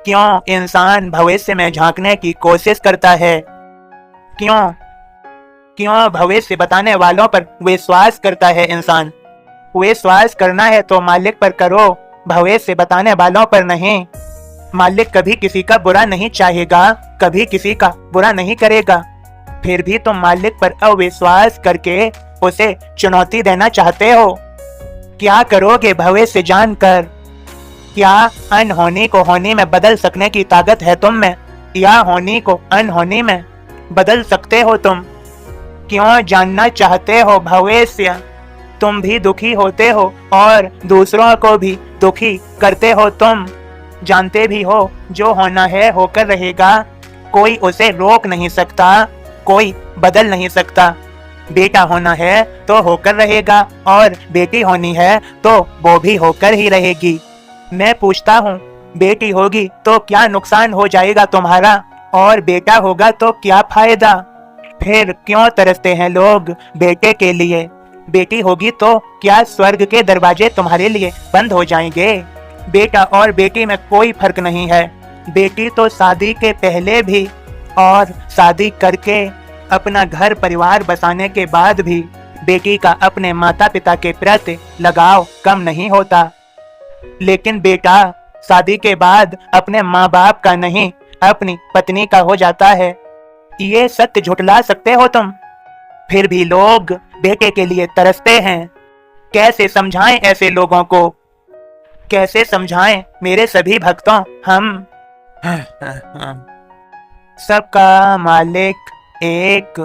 क्यों इंसान भविष्य में झांकने की कोशिश करता है? क्यों क्यों भविष्य बताने वालों पर विश्वास करता है इंसान? विश्वास करना है तो मालिक पर करो, भविष्य बताने वालों पर नहीं। मालिक कभी किसी का बुरा नहीं चाहेगा, कभी किसी का बुरा नहीं करेगा। फिर भी तुम मालिक पर अविश्वास करके उसे चुनौती देना चाहते हो। क्या करोगे भविष्य जानकर? क्या अनहोनी को होनी में बदल सकने की ताकत है तुम में, या होनी को अनहोनी में बदल सकते हो तुम? क्यों जानना चाहते हो भविष्य? तुम भी दुखी होते हो और दूसरों को भी दुखी करते हो तुम। जानते भी हो जो होना है होकर रहेगा, कोई उसे रोक नहीं सकता, कोई बदल नहीं सकता। बेटा होना है तो होकर रहेगा और बेटी होनी है तो वो भी होकर ही रहेगी। मैं पूछता हूँ, बेटी होगी तो क्या नुकसान हो जाएगा तुम्हारा, और बेटा होगा तो क्या फायदा? फिर क्यों तरसते हैं लोग बेटे के लिए? बेटी होगी तो क्या स्वर्ग के दरवाजे तुम्हारे लिए बंद हो जाएंगे? बेटा और बेटी में कोई फर्क नहीं है। बेटी तो शादी के पहले भी और शादी करके अपना घर परिवार बसाने के बाद भी बेटी का अपने माता पिता के प्रति लगाव कम नहीं होता। लेकिन बेटा शादी के बाद अपने माँ बाप का नहीं, अपनी पत्नी का हो जाता है। ये सत्य झुठला सकते हो तुम, फिर भी लोग बेटे के लिए तरसते हैं। कैसे समझाएं ऐसे लोगों को? कैसे समझाएं मेरे सभी भक्तों? हम सबका मालिक एक।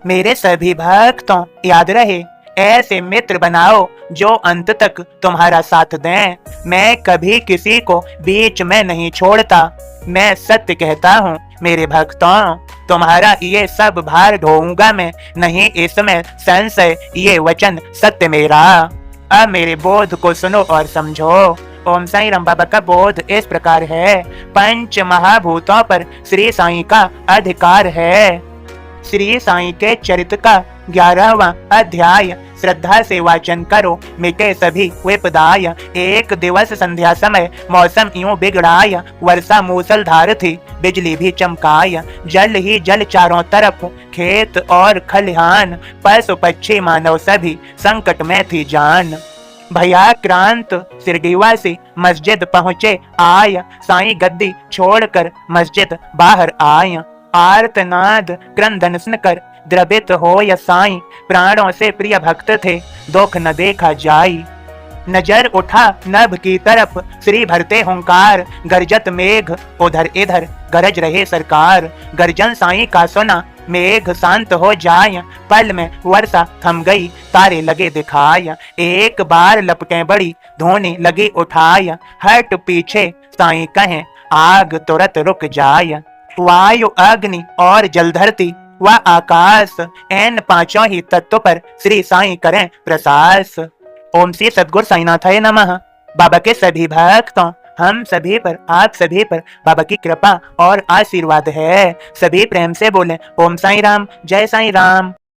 मेरे सभी भक्तों याद रहे, ऐसे मित्र बनाओ जो अंत तक तुम्हारा साथ दें। मैं कभी किसी को बीच में नहीं छोड़ता। मैं सत्य कहता हूँ मेरे भक्तों, तुम्हारा ये सब भार ढोऊंगा मैं, नहीं इसमें संशय, ये वचन सत्य मेरा। अब मेरे बोध को सुनो और समझो। ओम साईं राम बाबा का बोध इस प्रकार है। पंच महाभूतों पर श्री साईं का अधिकार है। श्री साईं के चरित्र का 11वां अध्याय। श्रद्धा से वाचन करो, मिटे सभी विपदाय। एक दिवस संध्या समय मौसम यूं बिगड़ाय, वर्षा मूसलधार थी, बिजली भी चमकाय। जल ही जल चारों तरफ, खेत और खलिहान, पशु पक्षी मानव सभी संकट में थी जान। भयाक्रांत शिरडीवासी मस्जिद पहुँचे आय, साईं गद्दी छोड़कर मस्जिद बाहर आय। आर्तनाद क्रंदन सुनकर द्रवित हो या साईं, प्राणों से प्रिय भक्त थे, दुख न देखा जाई। नजर उठा नभ की तरफ, श्री भरते हुंकार, गरजत मेघ उधर इधर गरज रहे सरकार। गर्जन साईं का सुना, मेघ शांत हो जाय, पल में वर्षा थम गई, तारे लगे दिखाय। एक बार लपटें बड़ी, धोनी लगी उठाय, हट पीछे साईं कहें, आग तुरंत रुक जाय। वायु अग्नि और जल धरती व आकाश, इन पांचों ही तत्वों पर श्री साईं करें प्रसास। ओम श्री सद्गुरु साईनाथाय नमः। बाबा के सभी भक्तों, हम सभी पर, आप सभी पर बाबा की कृपा और आशीर्वाद है। सभी प्रेम से बोले ओम साईं राम, जय साईं राम।